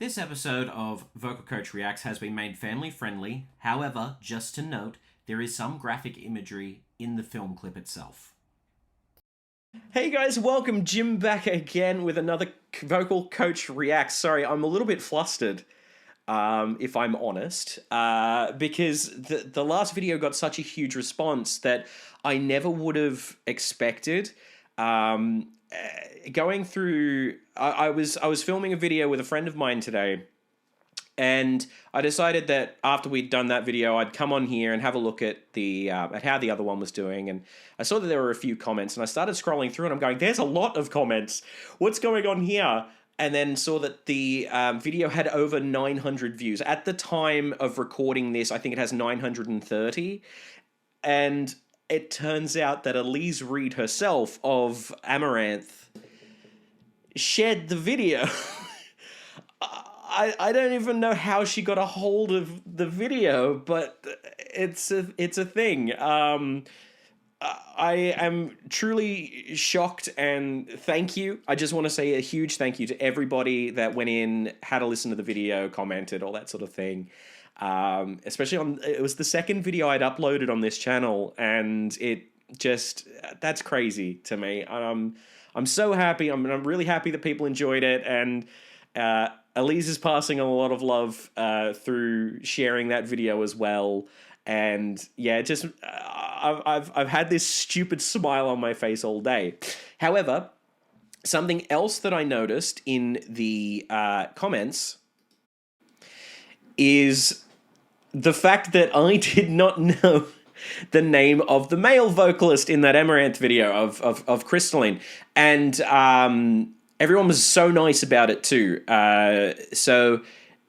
This episode of Vocal Coach Reacts has been made family friendly. However, just to note, there is some graphic imagery in the film clip itself. Hey guys, welcome. Jim back again with another Vocal Coach Reacts. Sorry, I'm a little bit flustered, if I'm honest, because the last video got such a huge response that I never would have expected. Going through, I was filming a video with a friend of mine today, and I decided that after we'd done that video, I'd come on here and have a look at the at how the other one was doing. And I saw that there were a few comments, and I started scrolling through, and I'm going, "There's a lot of comments. What's going on here?" And then saw that the video had over 900 views. At the time of recording this, I think it has 930, and it turns out that Elise Reed herself of Amaranth shared the video. I don't even know how she got a hold of the video, but it's a thing. I am truly shocked, and thank you. I just want to say a huge thank you to everybody that went in, had a listen to the video, commented, all that sort of thing. Especially it was the second video I'd uploaded on this channel, and it just, that's crazy to me. I'm so happy. I'm really happy that people enjoyed it, and Elise is passing on a lot of love through sharing that video as well. And yeah, just I've had this stupid smile on my face all day. However, something else that I noticed in the comments is the fact that I did not know the name of the male vocalist in that Amaranth video of Crystalline. And everyone was so nice about it too. So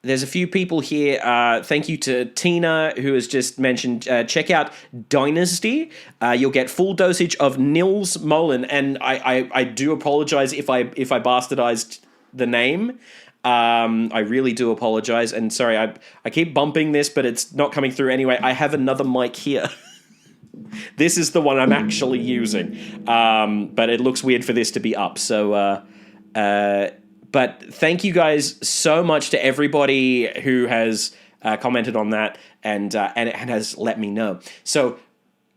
there's a few people here. Thank you to Tina, who has just mentioned, check out Dynazty. You'll get full dosage of Nils Molin. And I do apologize if I bastardized the name. I really do apologize, and sorry, I keep bumping this, but it's not coming through anyway. I have another mic here. This is the one I'm actually using, but it looks weird for this to be up, so, but thank you guys so much to everybody who has commented on that, and has let me know. So,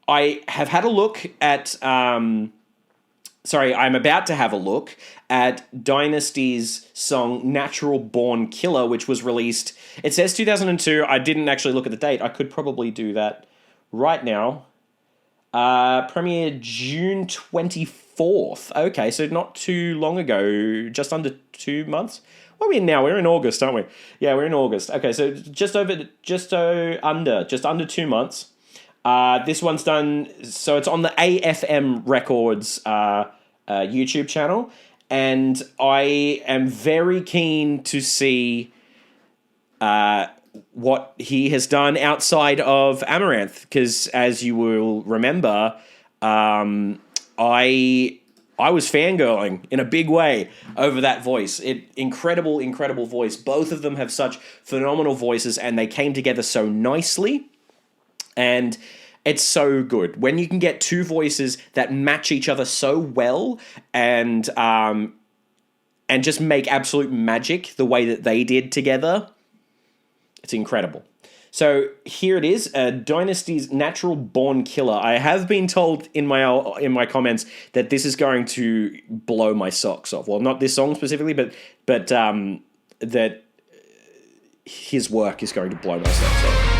I have had a look at, I'm about to have a look at Dynasty's song Natural Born Killer, which was released, it says 2002. I didn't actually look at the date. I could probably do that right now. Premiered June 24th. Okay, so not too long ago, just under 2 months. What are we in now? We're in August, aren't we? Yeah, we're in August. Okay, so just under 2 months. This one's done, so it's on the AFM Records YouTube channel, and I am very keen to see what he has done outside of Amaranth, because as you will remember, I was fangirling in a big way over that voice. Incredible voice. Both of them have such phenomenal voices, and they came together so nicely. And it's so good when you can get two voices that match each other so well, and just make absolute magic the way that they did together. It's incredible. So here it is, Dynasty's Natural Born Killer. I have been told in my comments that this is going to blow my socks off. Well, not this song specifically, but that his work is going to blow my socks off.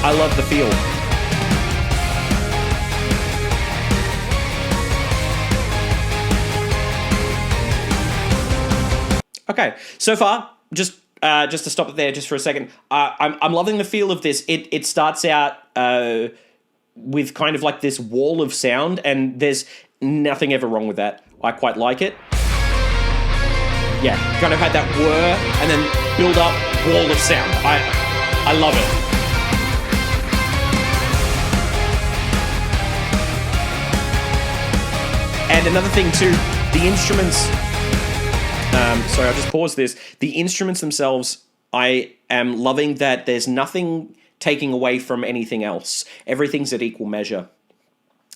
I love the feel. Okay, so far, just to stop it there just for a second, I'm loving the feel of this. It starts out with kind of like this wall of sound, and there's nothing ever wrong with that. I quite like it. Yeah, kind of had that whir, and then build up wall of sound. I love it. And another thing too, the instruments, sorry, I'll just pause this. The instruments themselves, I am loving that there's nothing taking away from anything else. Everything's at equal measure.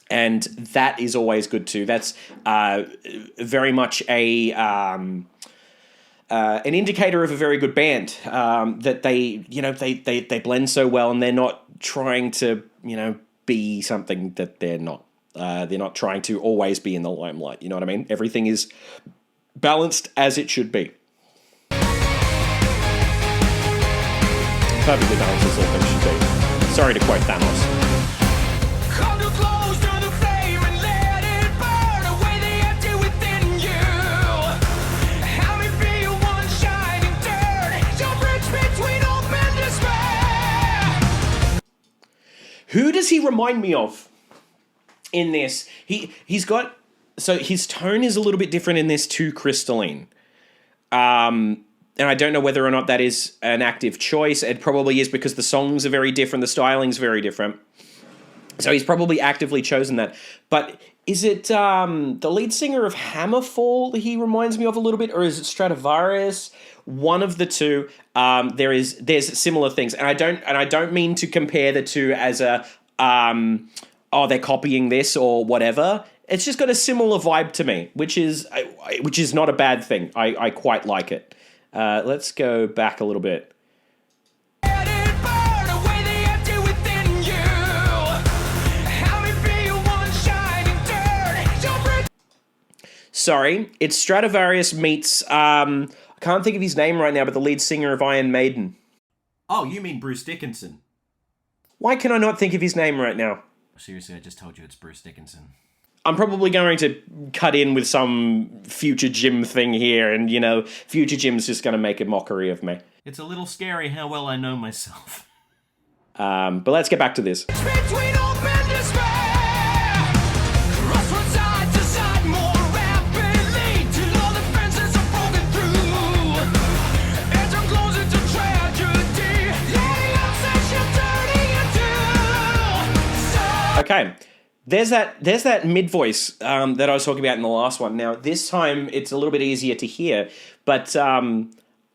And that is always good too. That's very much an indicator of a very good band, that they blend so well, and they're not trying to be something that they're not. They're not trying to always be in the limelight. You know what I mean? Everything is balanced as it should be. Perfectly balanced as all things should be. Sorry to quote Thanos. Who does he remind me of in this? He's got... So his tone is a little bit different in this to Crystalline. And I don't know whether or not that is an active choice. It probably is, because the songs are very different, the styling's very different. So he's probably actively chosen that. But is it the lead singer of Hammerfall that he reminds me of a little bit, or is it Stratovarius? One of the two. There's similar things, and I don't mean to compare the two as a they're copying this or whatever. It's just got a similar vibe to me, which is not a bad thing. I quite like it. Let's go back a little bit. Sorry, it's Stratovarius meets, I can't think of his name right now, but the lead singer of Iron Maiden. Oh, you mean Bruce Dickinson. Why can I not think of his name right now? Seriously, I just told you it's Bruce Dickinson. I'm probably going to cut in with some Future Jim thing here, and, Future Jim's just going to make a mockery of me. It's a little scary how well I know myself. But let's get back to this. Okay, there's that mid voice that I was talking about in the last one. Now, this time it's a little bit easier to hear, but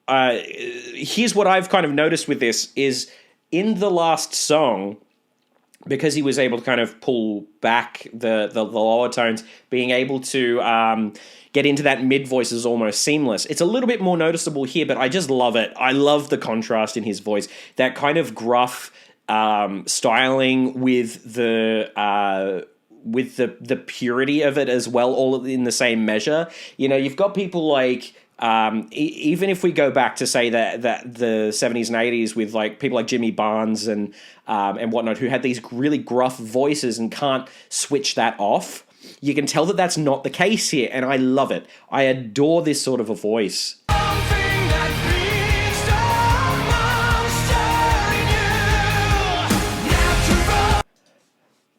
here's what I've kind of noticed with this is in the last song, because he was able to kind of pull back the lower tones, being able to get into that mid voice is almost seamless. It's a little bit more noticeable here, but I just love it. I love the contrast in his voice, that kind of gruff styling with the purity of it as well, all in the same measure. You've got people like even if we go back to say that the 70s and 80s with like people like Jimmy Barnes and whatnot, who had these really gruff voices and can't switch that off. You can tell that that's not the case here, and I love it. I adore this sort of a voice.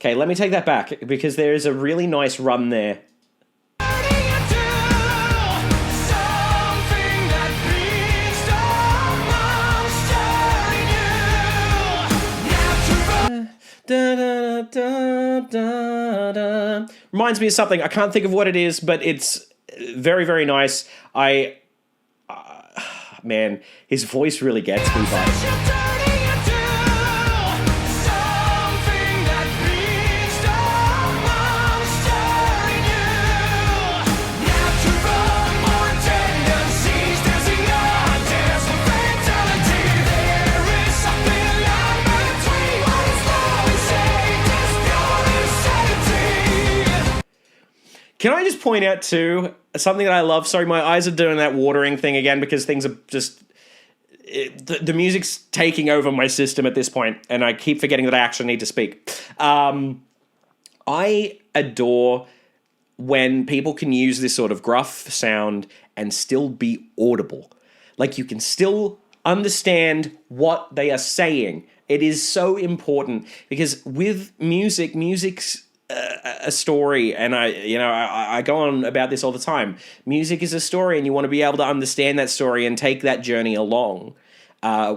Okay, let me take that back, because there is a really nice run there. Reminds me of something. I can't think of what it is, but it's very, very nice. Man, his voice really gets me, but... Can I just point out, too, something that I love? Sorry, my eyes are doing that watering thing again because things are just... The music's taking over my system at this point, and I keep forgetting that I actually need to speak. I adore when people can use this sort of gruff sound and still be audible. Like, you can still understand what they are saying. It is so important, because with music's... a story, and I go on about this all the time. Music is a story, and you want to be able to understand that story and take that journey along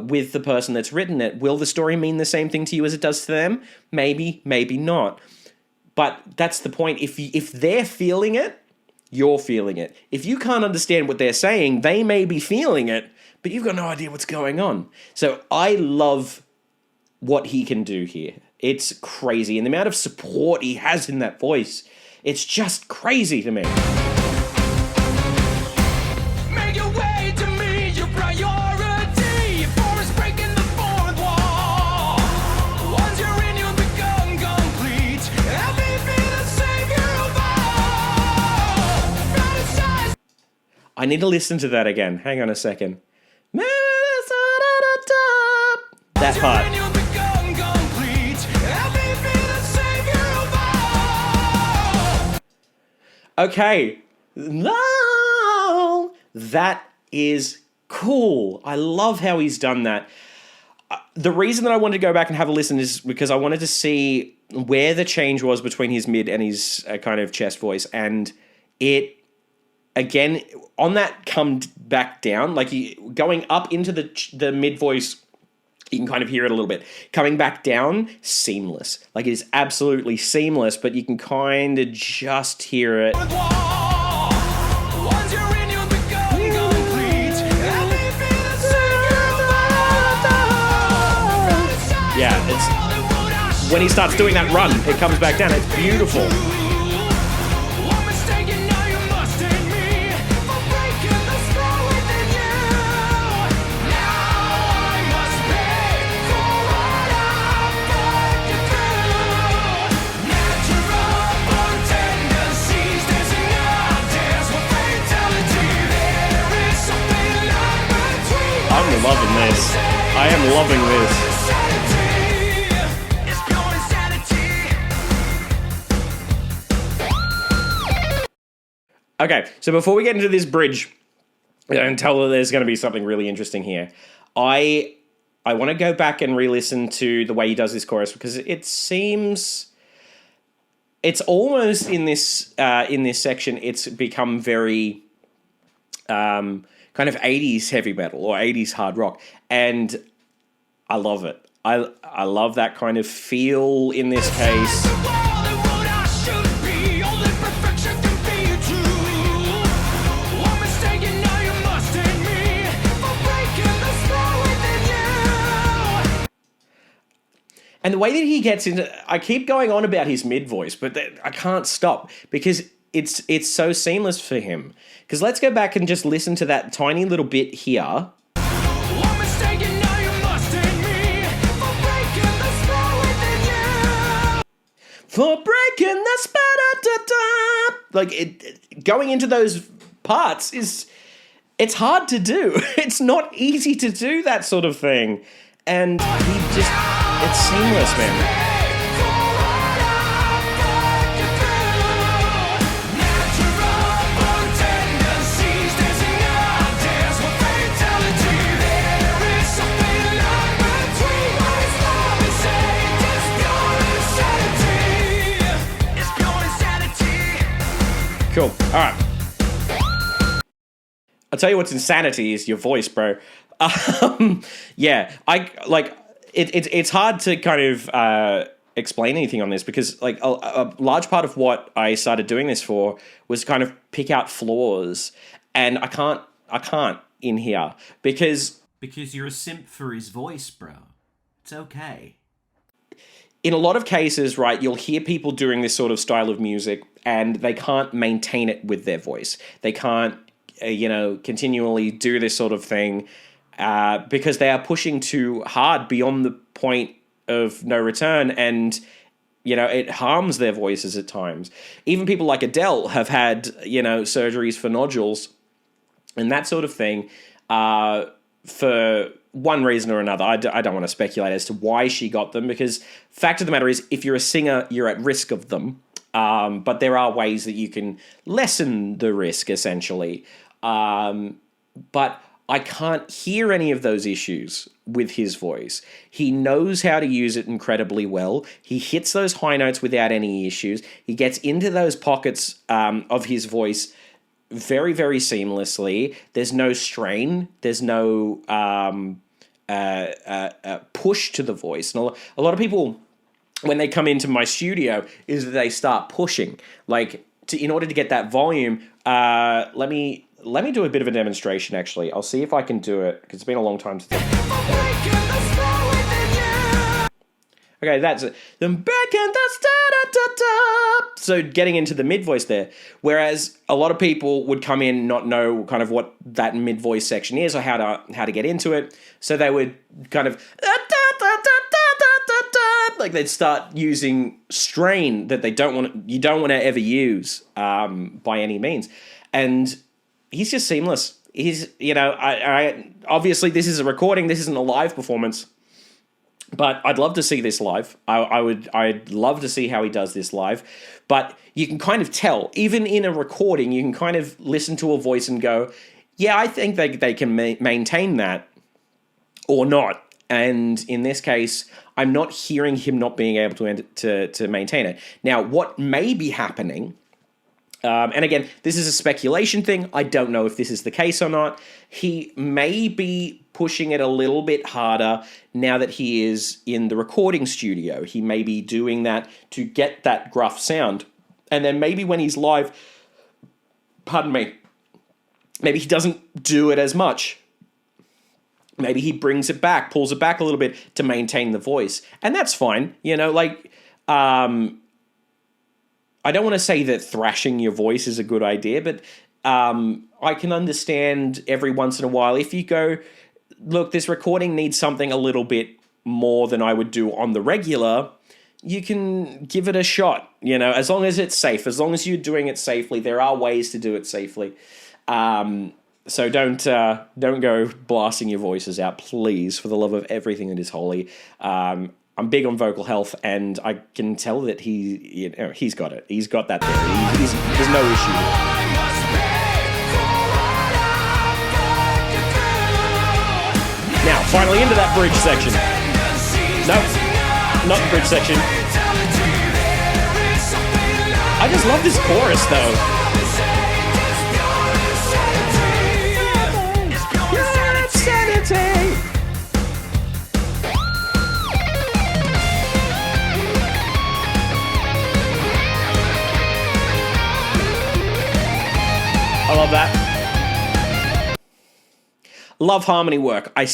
with the person that's written it. Will the story mean the same thing to you as it does to them? Maybe, maybe not. But that's the point. If they're feeling it, you're feeling it. If you can't understand what they're saying, they may be feeling it, but you've got no idea what's going on. So I love what he can do here. It's crazy. And the amount of support he has in that voice, it's just crazy to me. Make your way to me, your priority. Force breaking the fourth wall. Once you're in, you'll become complete. Help me be the savior of all. Fantasize. I need to listen to that again. Hang on a second. That part. Once you're in, you'll become complete. Help me be the savior of all. Okay. No, that is cool. I love how he's done that. The reason that I wanted to go back and have a listen is because I wanted to see where the change was between his mid and his kind of chest voice. And it, again, on that come back down, like going up into the mid voice, you can kind of hear it a little bit. Coming back down, seamless. Like, it is absolutely seamless, but you can kind of just hear it. Once you're in, you'll become complete. Help me be the savior of all. Yeah, it's when he starts doing that run, it comes back down. It's beautiful. One mistake and now you must hate me for breaking the spell within you. Now I must pay for what I've put you through. Natural born tendencies, dancing out dance with fatality. There is something like between. I'm loving this. I am loving this. It's pure insanity. Okay, so before we get into this bridge and tell that there's going to be something really interesting here, I want to go back and re-listen to the way he does this chorus, because it seems it's almost in this section it's become very kind of 80s heavy metal or 80s hard rock, and I love it. I love that kind of feel in this case. And the way that he gets into, I keep going on about his mid voice, but I can't stop because it's so seamless for him. Because let's go back and just listen to that tiny little bit here. For breaking the spell, like going into those parts it's hard to do. It's not easy to do that sort of thing, and it's seamless, man. Cool. All right. I'll tell you what's insanity is your voice, bro. Yeah, it's hard to kind of explain anything on this because like a large part of what I started doing this for was kind of pick out flaws, and I can't in here because you're a simp for his voice, bro. It's okay. In a lot of cases, right, you'll hear people doing this sort of style of music and they can't maintain it with their voice. They can't, continually do this sort of thing because they are pushing too hard beyond the point of no return, and, it harms their voices at times. Even people like Adele have had, surgeries for nodules and that sort of thing for one reason or another. I don't want to speculate as to why she got them, because fact of the matter is, if you're a singer, you're at risk of them. But there are ways that you can lessen the risk, essentially. But I can't hear any of those issues with his voice. He knows how to use it incredibly well. He hits those high notes without any issues. He gets into those pockets of his voice very, very seamlessly. There's no strain. There's no push to the voice. And a lot of people, when they come into my studio, is that they start pushing. In order to get that volume, let me do a bit of a demonstration, actually. I'll see if I can do it, because it's been a long time since Okay, that's it. Then back and that's da-da-da-da. So getting into the mid voice there. Whereas a lot of people would come in not know kind of what that mid voice section is or how to get into it. So they would kind of like they'd start using strain that you don't want to ever use by any means. And he's just seamless. He's, I obviously this is a recording, this isn't a live performance. But I'd love to see this live. I'd love to see how he does this live. But you can kind of tell, even in a recording, you can kind of listen to a voice and go, yeah, I think they can maintain that or not. And in this case, I'm not hearing him not being able to maintain it. Now, what may be happening, and again, this is a speculation thing. I don't know if this is the case or not. He may be pushing it a little bit harder now that he is in the recording studio. He may be doing that to get that gruff sound. And then maybe when he's live, pardon me, maybe he doesn't do it as much. Maybe he brings it back, pulls it back a little bit to maintain the voice. And that's fine. I don't want to say that thrashing your voice is a good idea, but I can understand every once in a while if you go, look, this recording needs something a little bit more than I would do on the regular, you can give it a shot, as long as it's safe, as long as you're doing it safely. There are ways to do it safely. So don't go blasting your voices out, please, for the love of everything that is holy. I'm big on vocal health, and I can tell that he's got it. He's got that there. There's no issue. Now, finally into that bridge section. Nope, not the bridge section. I just love this chorus, though. I love that. Love harmony work. I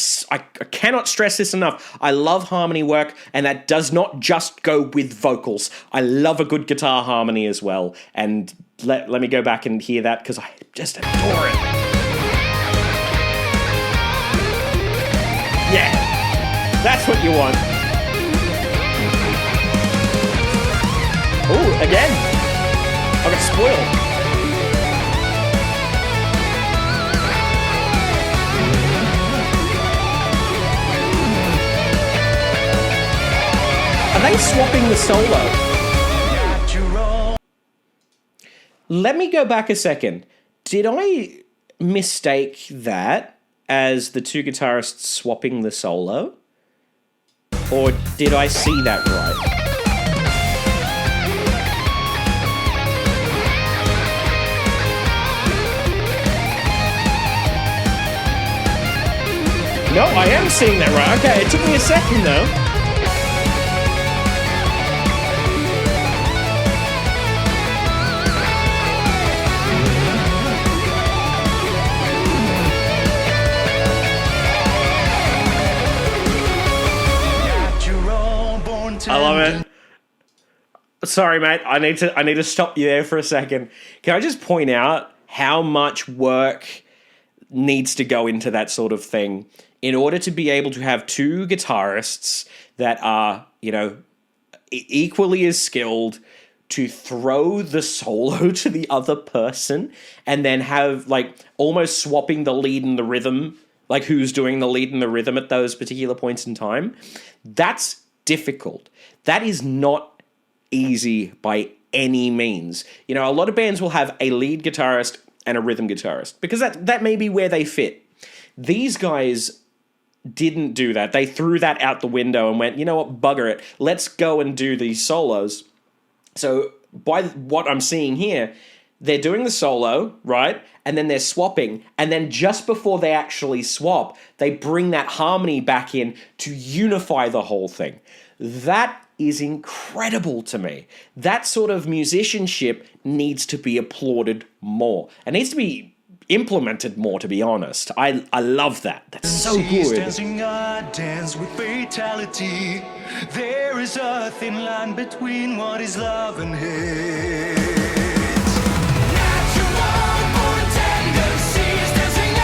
cannot stress this enough. I love harmony work, and that does not just go with vocals. I love a good guitar harmony as well. And let me go back and hear that, because I just adore it. Yeah, that's what you want. Ooh, again. I got spoiled. Are they swapping the solo? Let me go back a second. Did I mistake that as the two guitarists swapping the solo? Or did I see that right? No, I am seeing that right. Okay, it took me a second though. I love it. Sorry, mate. I need to stop you there for a second. Can I just point out how much work needs to go into that sort of thing in order to be able to have two guitarists that are, equally as skilled to throw the solo to the other person and then have, almost swapping the lead and the rhythm, who's doing the lead and the rhythm at those particular points in time. That's difficult. That is not easy by any means. A lot of bands will have a lead guitarist and a rhythm guitarist because that may be where they fit. These guys didn't do that. They threw that out the window and went, you know what, bugger it. Let's go and do these solos. So by what I'm seeing here, they're doing the solo, right? And then they're swapping. And then just before they actually swap, they bring that harmony back in to unify the whole thing. That is incredible to me. That sort of musicianship needs to be applauded more. It needs to be implemented more, to be honest. I love that. That's so She's good. dancing a dance with fatality. There is a thin line between what is love and hate. Natural born tendencies, dancing a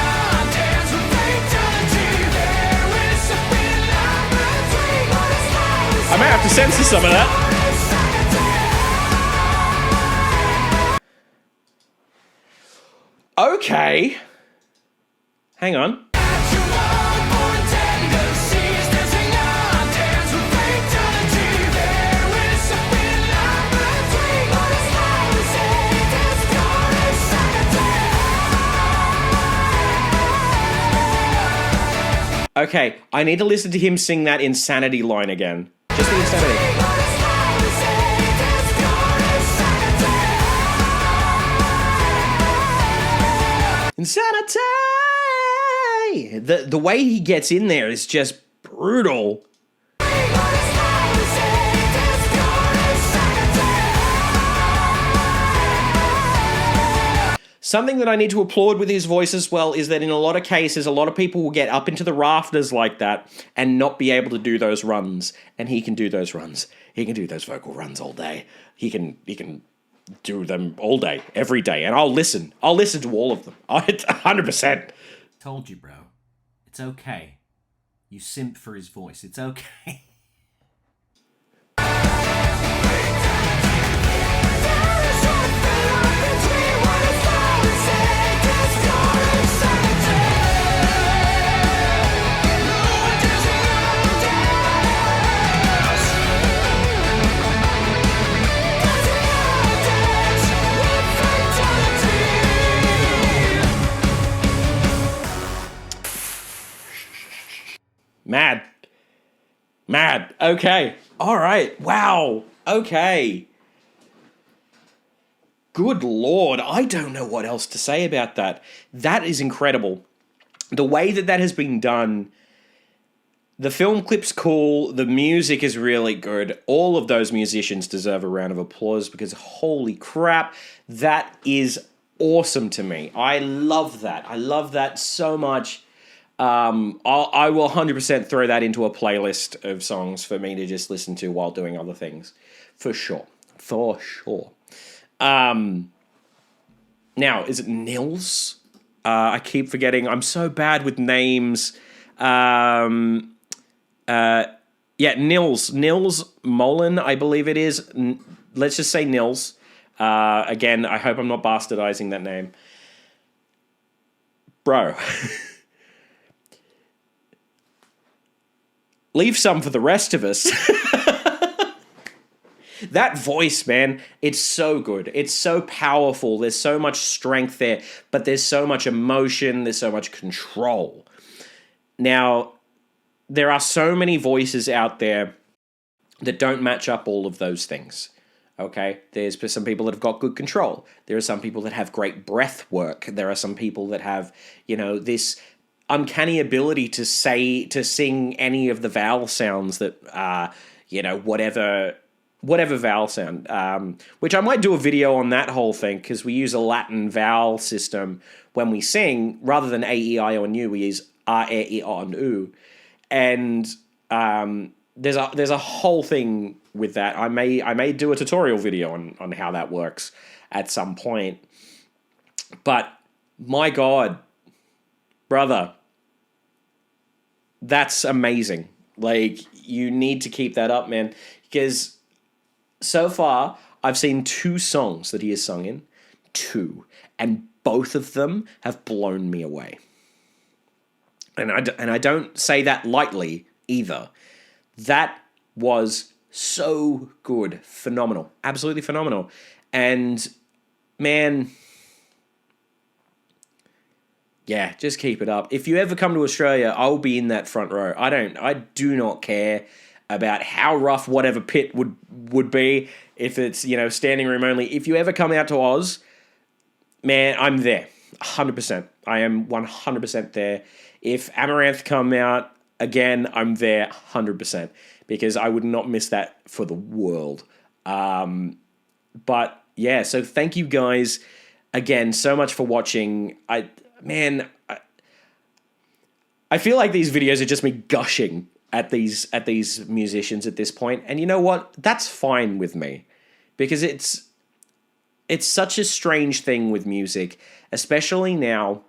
dance with fatality. There is a thin line between what is love I may have to censor some of that. Okay. Hang on. Okay, I need to listen to him sing that Insanity line again. Just the Insanity. Insanity! The way he gets in there is just brutal. Something that I need to applaud with his voice as well is that in a lot of cases, a lot of people will get up into the rafters like that and not be able to do those runs. And he can do those runs. He can do those vocal runs all day. He can do them all day, every day. And I'll listen to all of them. 100%. Told you, bro. It's okay. You simp for his voice. It's okay. Mad. Okay. All right. Wow. Okay. Good Lord. I don't know what else to say about that. That is incredible. The way that has been done, the film clip's cool. The music is really good. All of those musicians deserve a round of applause because holy crap, that is awesome to me. I love that. I love that so much. I will 100% throw that into a playlist of songs for me to just listen to while doing other things. For sure. Now, is it Nils? I keep forgetting. I'm so bad with names. Nils. Nils Molin, I believe it is. Let's just say Nils. Again, I hope I'm not bastardizing that name. Bro. Leave some for the rest of us. That voice, man, it's so good. It's so powerful. There's so much strength there, but there's so much emotion. There's so much control. Now, there are so many voices out there that don't match up all of those things. Okay? There's some people that have got good control. There are some people that have great breath work. There are some people that have, this uncanny ability to sing any of the vowel sounds that whatever vowel sound, which I might do a video on that whole thing because we use a Latin vowel system when we sing. Rather than A, E, I, O, and U, we use A, E, I, O, and U. And there's a whole thing with that. I may do a tutorial video on how that works at some point. But my God, brother, that's amazing. Like, you need to keep that up, man. Because so far, I've seen 2 songs that he has sung in. 2. And both of them have blown me away. And I don't say that lightly either. That was so good. Phenomenal. Absolutely phenomenal. And, man, yeah, just keep it up. If you ever come to Australia, I'll be in that front row. I do not care about how rough whatever pit would be. If it's, standing room only. If you ever come out to Oz, man, I'm there. 100%. I am 100% there. If Amaranth come out again, I'm there 100%. Because I would not miss that for the world. But, yeah, so thank you guys. again, so much for watching. I feel like these videos are just me gushing at these musicians at this point, and you know what? That's fine with me, because it's such a strange thing with music, especially now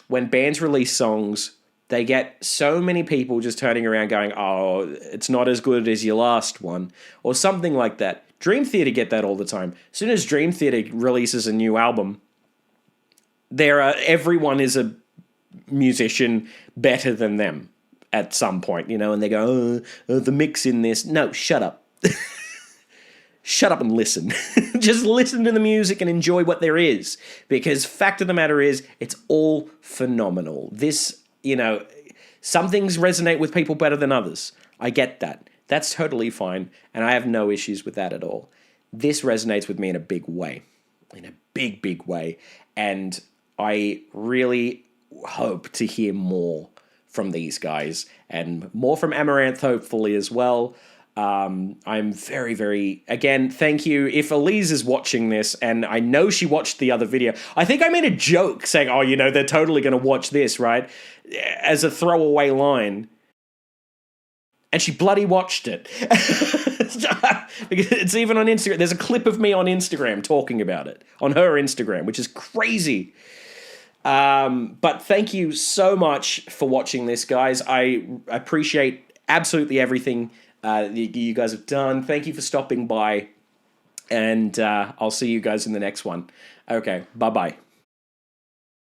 when bands release songs. They get so many people just turning around going, "Oh, it's not as good as your last one," or something like that. Dream Theater get that all the time. As soon as Dream Theater releases a new album, everyone is a musician better than them at some point, and they go, the mix in this. No, shut up. Shut up and listen. Just listen to the music and enjoy what there is. Because fact of the matter is, it's all phenomenal. This, some things resonate with people better than others. I get that. That's totally fine. And I have no issues with that at all. This resonates with me in a big way. In a big, big way. And I really hope to hear more from these guys. And more from Amaranth, hopefully, as well. I'm very, very, again, thank you. If Elise is watching this, and I know she watched the other video, I think I made a joke saying, they're totally going to watch this, right? As a throwaway line. And she bloody watched it. Because it's even on Instagram. There's a clip of me on Instagram talking about it. On her Instagram, which is crazy. But thank you so much for watching this, guys. I appreciate absolutely everything you guys have done. Thank you for stopping by, and I'll see you guys in the next one. Okay, bye-bye.